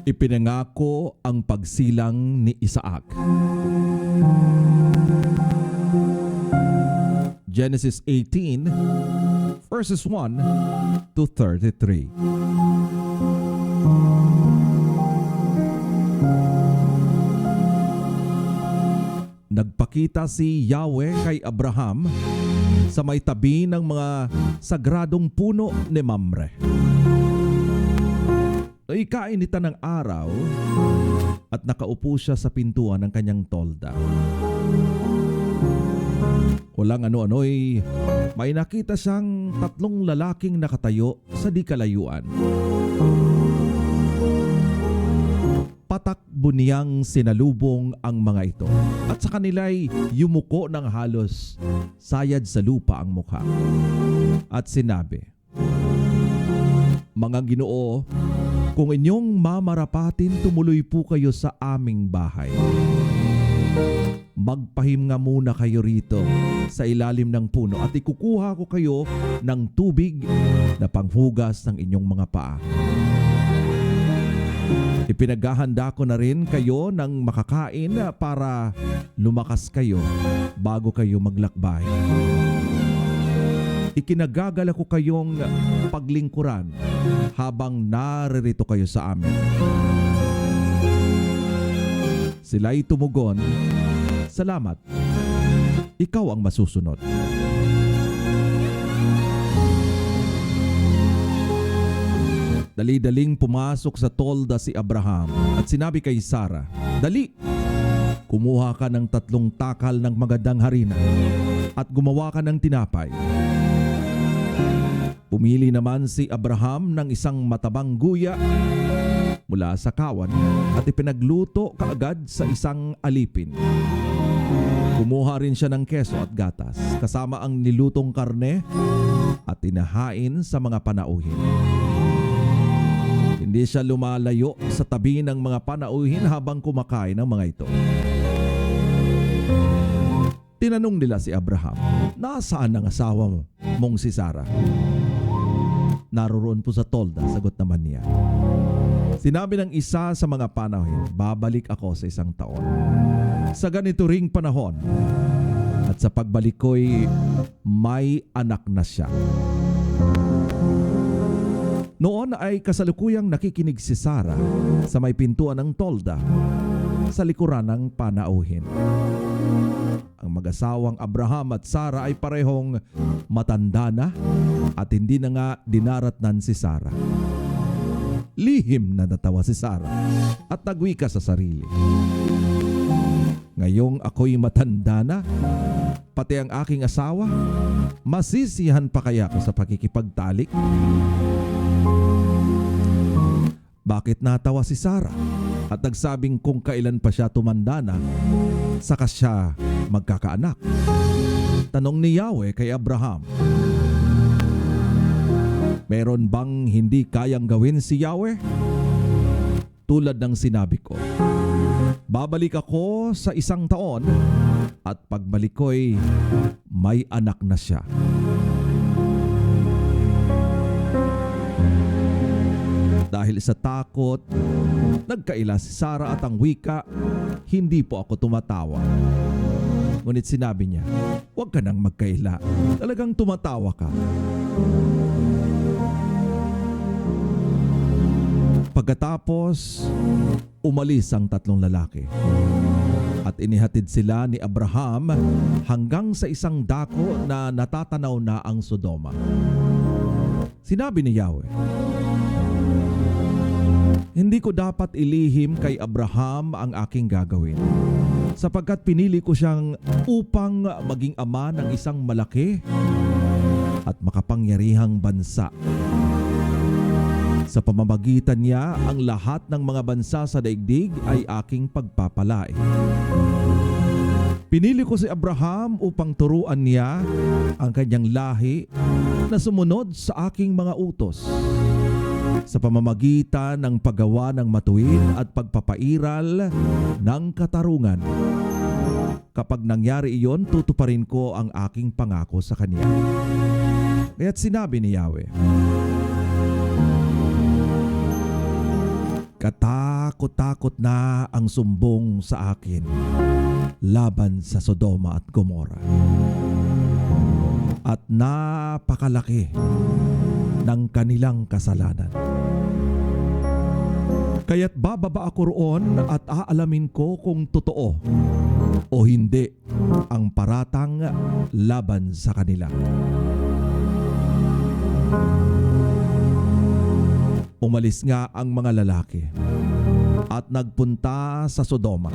Ipinangako ang pagsilang ni Isaac. Genesis 18 verses 1 to 33. Nagpakita si Yahweh kay Abraham sa may tabi ng mga sagradong puno ni Mamre. Ikainitan ng araw at nakaupo siya sa pintuan ng kanyang tolda. Walang ano-ano'y may nakita siyang 3 lalaking nakatayo sa di kalayuan. Patakbo niyang sinalubong ang mga ito at sa kanila'y yumuko ng halos sayad sa lupa ang mukha. At sinabi, "Mga Ginoo, kung inyong mamarapatin, tumuloy po kayo sa aming bahay. Magpahim nga muna kayo rito sa ilalim ng puno at ikukuha ko kayo ng tubig na panghugas ng inyong mga paa. Ipinaghahanda ko na rin kayo ng makakain para lumakas kayo bago kayo maglakbay. Ikinagagala ko kayong paglingkuran habang naririto kayo sa amin." Sila'y tumugon, "Salamat, ikaw ang masusunod." Dali-daling pumasok sa tolda si Abraham at sinabi kay Sarah, "Dali, kumuha ka ng 3 takal ng magandang harina at gumawa ka ng tinapay." Pumili naman si Abraham ng isang matabang guya mula sa kawan at ipinagluto kaagad sa isang alipin. Kumuha rin siya ng keso at gatas kasama ang nilutong karne at tinahain sa mga panauhin. Hindi siya lumalayo sa tabi ng mga panauhin habang kumakain ng mga ito. Tinanong nila si Abraham, "Nasaan ang asawa mong si Sarah?" "Naroroon po sa tolda," sagot naman niya. Sinabi ng isa sa mga panauhin, "Babalik ako sa 1 taon. Sa ganito ring panahon at sa pagbalik ko'y may anak na siya." Noon ay kasalukuyang nakikinig si Sarah sa may pintuan ng tolda sa likuran ng panauhin. Ang mag-asawang Abraham at Sarah ay parehong matanda na at hindi na nga dinaratnan si Sarah. Lihim na natawa si Sarah at nagwika sa sarili, "Ngayong ako'y matanda na, pati ang aking asawa, masisiyahan pa kaya ako sa pakikipagtalik?" Bakit natawa si Sarah at nagsabing kung kailan pa siya tumanda na, saka siya magkakaanak? Tanong ni Yahweh kay Abraham. Meron bang hindi kayang gawin si Yahweh? Tulad ng sinabi ko, babalik ako sa 1 taon at pagbalik ko'y may anak na siya. Dahil sa takot, nagkaila si Sarah at ang wika, "Hindi po ako tumatawa." Ngunit sinabi niya, "Huwag ka nang magkaila. Talagang tumatawa ka." Pagkatapos, umalis ang 3 lalaki at inihatid sila ni Abraham hanggang sa isang dako na natatanaw na ang Sodoma. Sinabi ni Yahweh, "Hindi ko dapat ilihim kay Abraham ang aking gagawin, sapagkat pinili ko siyang upang maging ama ng isang malaki at makapangyarihang bansa. Sa pamamagitan niya, ang lahat ng mga bansa sa daigdig ay aking pagpapalain. Pinili ko si Abraham upang turuan niya ang kanyang lahi na sumunod sa aking mga utos, sa pamamagitan ng paggawa ng matuwid at pagpapairal ng katarungan. Kapag nangyari iyon, tutuparin ko ang aking pangako sa kanya." Kaya't sinabi ni Yahweh, Katakot-takot na ang sumbong sa akin laban sa Sodoma at Gomora. At napakalaki ng kanilang kasalanan. Kaya't bababa ako roon at aalamin ko kung totoo o hindi ang paratang laban sa kanila. Umalis nga ang mga lalaki at nagpunta sa Sodoma.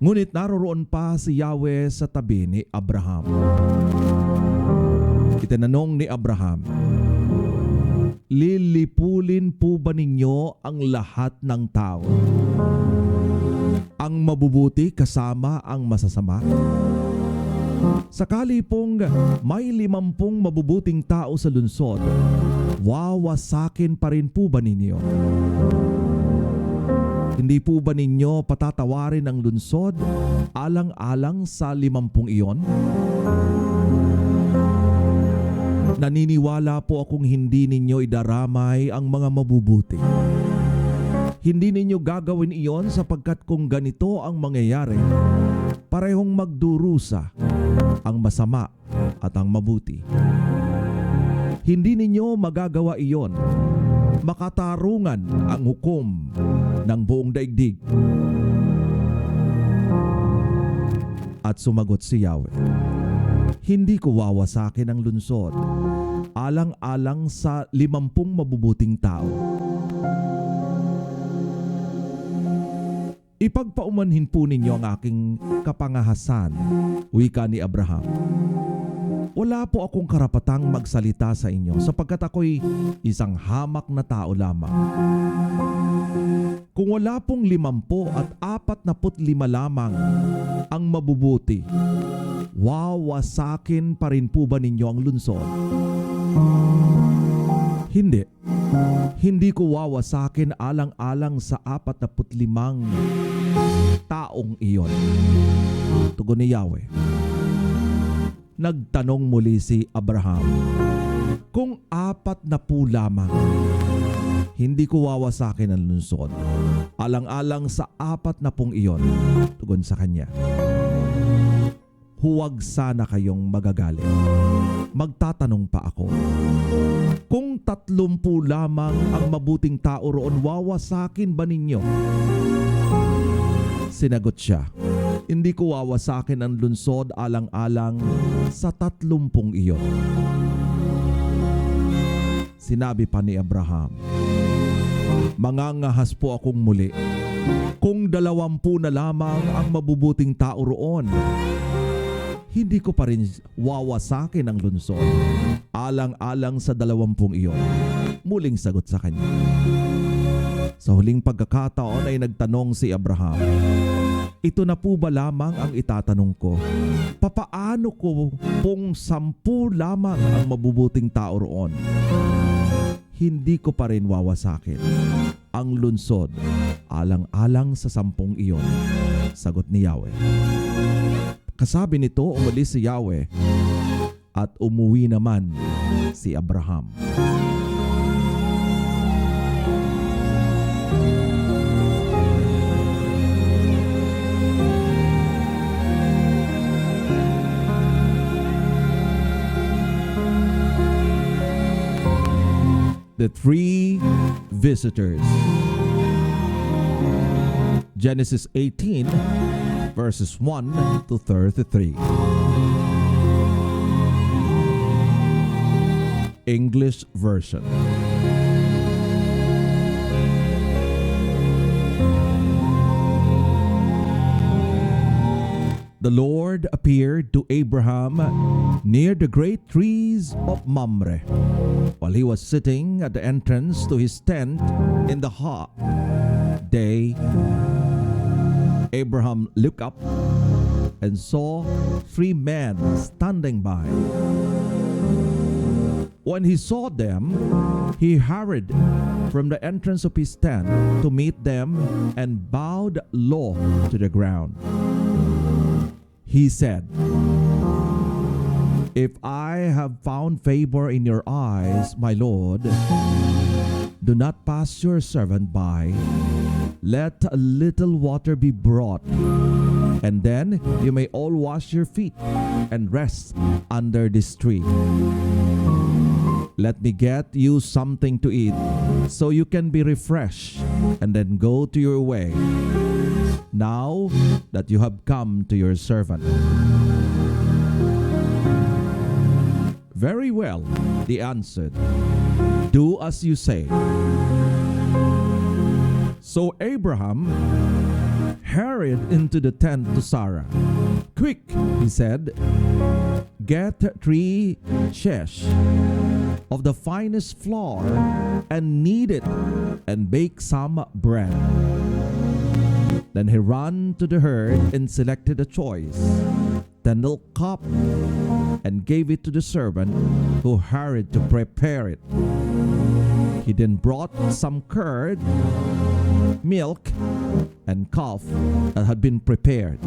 Ngunit naroroon pa si Yahweh sa tabi ni Abraham. Itinanong ni Abraham, lilipulin po ba ninyo ang lahat ng tao? Ang mabubuti kasama ang masasama? Sakali pong may 50 mabubuting tao sa lungsod, wawasakin pa rin po ba ninyo? Hindi po ba ninyo patatawarin ang lungsod alang-alang sa 50 iyon? Naniniwala po akong hindi ninyo idaramay ang mga mabubuti. Hindi ninyo gagawin iyon sapagkat kung ganito ang mangyayari, parehong magdurusa ang masama at ang mabuti. Hindi ninyo magagawa iyon. Makatarungan ang hukom ng buong daigdig. At sumagot si Yahweh, hindi ko wawasakin ang lungsod alang-alang sa 50 mabubuting tao. Ipagpaumanhin po ninyo ang aking kapangahasan, wika ni Abraham. Wala po akong karapatang magsalita sa inyo sapagkat ako'y isang hamak na tao lamang. Kung wala pong 50 at 45 lamang ang mabubuti, wawasakin pa rin po ba ninyo ang lungsod? Hindi. Hindi ko wawasakin alang-alang sa 45 taong iyon. Tugon ni Yahweh. Nagtanong muli si Abraham, kung 40 lamang, hindi ko wawasakin ang lungsod alang-alang sa 40 iyon. Tugon sa kanya, huwag sana kayong magagalit. Magtatanong pa ako. Kung 30 lamang ang mabuting tao roon, wawasakin ba ninyo? Sinagot siya, hindi ko wawasakin ang lungsod alang-alang sa 30 iyon. Sinabi pa ni Abraham, mangangahas po akong muli. Kung 20 na lamang ang mabubuting tao roon, hindi ko pa rin wawasakin ang lungsod alang-alang sa 20 iyon. Muling sagot sa kanya. Sa huling pagkakataon ay nagtanong si Abraham, ito na po ba lamang ang itatanong ko? Papaano ko kung 10 lamang ang mabubuting tao roon? Hindi ko pa rin wawasakin ang lungsod alang-alang sa 10 iyon. Sagot ni Yahweh. Kasabi nito, umalis si Yahweh at umuwi naman si Abraham. The 3 visitors. Genesis 18 verses 1 to 33. English version. The Lord appeared to Abraham near the great trees of Mamre, while he was sitting at the entrance to his tent in the hot day. Abraham looked up and saw 3 men standing by. When he saw them, he hurried from the entrance of his tent to meet them and bowed low to the ground. He said, "If I have found favor in your eyes, my Lord, Do not pass your servant by. Let a little water be brought, and then you may all wash your feet and rest under this tree. Let me get you something to eat, so you can be refreshed, and then go to your way, now that you have come to your servant." "Very well," they answered. "Do as you say." So Abraham hurried into the tent to Sarah. "Quick," he said, "get 3 shears of the finest flour and knead it and bake some bread." Then he ran to the herd and selected a choice tendal cup and gave it to the servant who hurried to prepare it. He then brought some curd, milk, and calf that had been prepared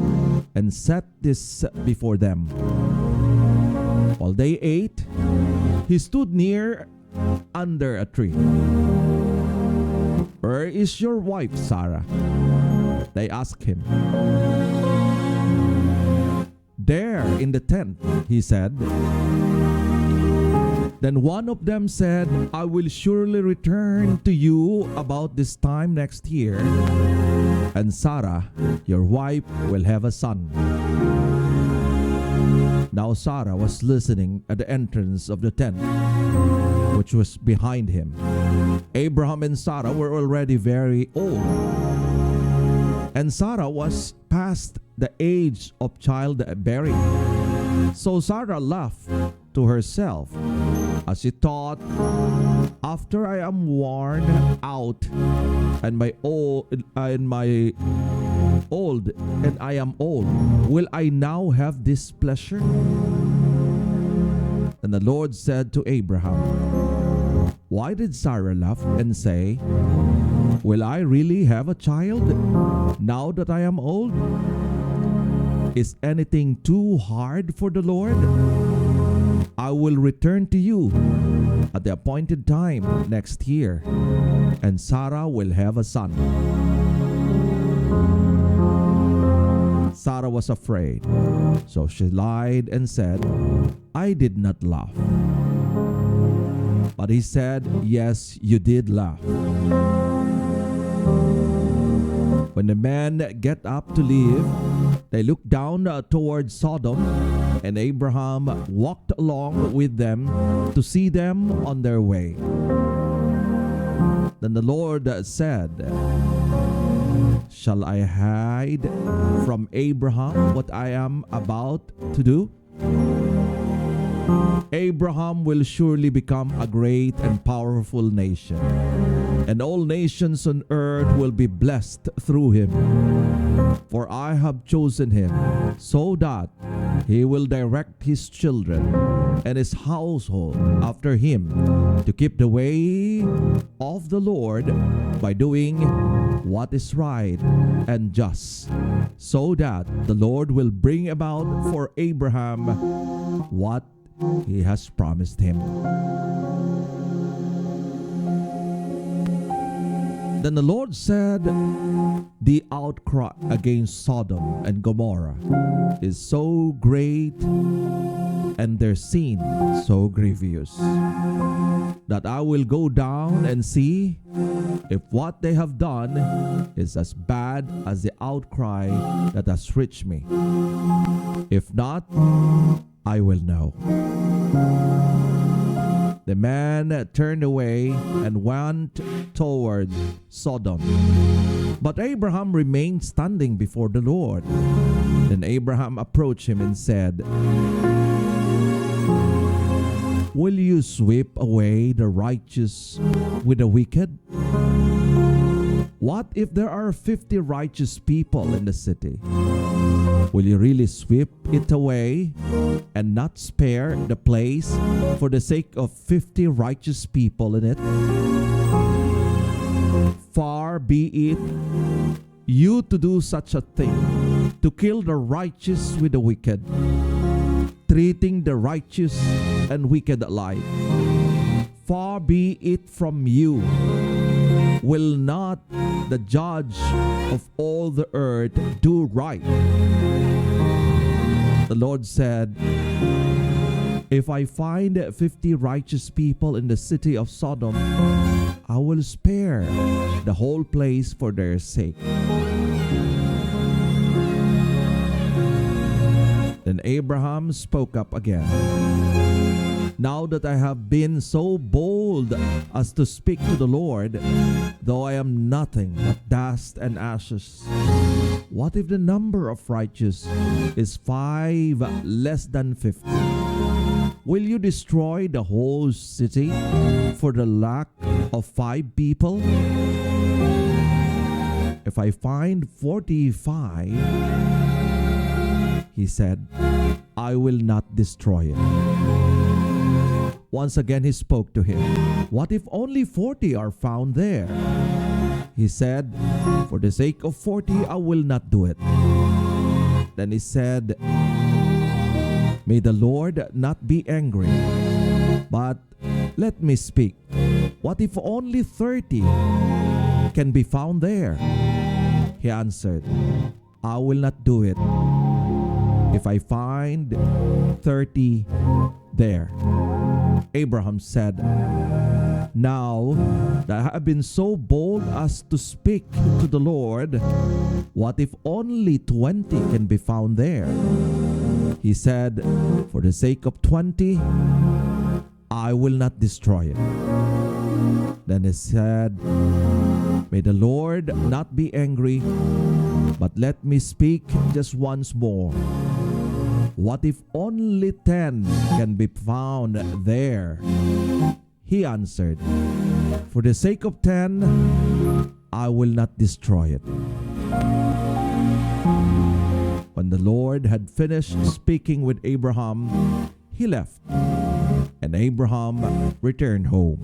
and set this before them. While they ate, he stood near under a tree. "Where is your wife, Sarah?" they asked him. "There in the tent," he said. Then one of them said, "I will surely return to you about this time next year, and Sarah, your wife, will have a son." Now Sarah was listening at the entrance of the tent, which was behind him. Abraham and Sarah were already very old, and Sarah was past the age of childbearing. So Sarah laughed to herself as she thought, "After I am worn out and I am old, will I now have this pleasure?" And the Lord said to Abraham, "Why did Sarah laugh and say, 'Will I really have a child now that I am old?' Is anything too hard for the Lord? I will return to you at the appointed time next year, and Sarah will have a son." Sarah was afraid, so she lied and said, "I did not laugh." But he said, "Yes, you did laugh." When the men get up to leave, they looked down toward Sodom, and Abraham walked along with them to see them on their way. Then the Lord said, "Shall I hide from Abraham what I am about to do? Abraham will surely become a great and powerful nation, and all nations on earth will be blessed through him. For I have chosen him so that he will direct his children and his household after him to keep the way of the Lord by doing what is right and just, so that the Lord will bring about for Abraham what he has promised him." Then the Lord said, "The outcry against Sodom and Gomorrah is so great, and their sin so grievous, that I will go down and see if what they have done is as bad as the outcry that has reached me. If not, I will know." The man turned away and went toward Sodom. But Abraham remained standing before the Lord. Then Abraham approached him and said, "Will you sweep away the righteous with the wicked? What if there are 50 righteous people in the city? Will you really sweep it away and not spare the place for the sake of 50 righteous people in it? Far be it you to do such a thing, to kill the righteous with the wicked, treating the righteous and wicked alike. Far be it from you. Will not the judge of all the earth do right? The Lord said, if I find 50 righteous people in the city of Sodom, I will spare the whole place for their sake. Then Abraham spoke up again. Now that I have been so bold as to speak to the Lord, though I am nothing but dust and ashes, what if the number of righteous is 5 less than 50? Will you destroy the whole city for the lack of 5 people? If I find 45, he said, I will not destroy it. Once again he spoke to him. What if only 40 are found there? He said, for the sake of 40, I will not do it. Then he said, may the Lord not be angry, but let me speak. What if only 30 can be found there? He answered, I will not do it if I find 30 there. Abraham said, now that I have been so bold as to speak to the Lord, what if only 20 can be found there? He said, for the sake of 20, I will not destroy it. Then he said, may the Lord not be angry, but let me speak just once more. What if only 10 can be found there? He answered, for the sake of 10, I will not destroy it. When the Lord had finished speaking with Abraham, he left, and Abraham returned home.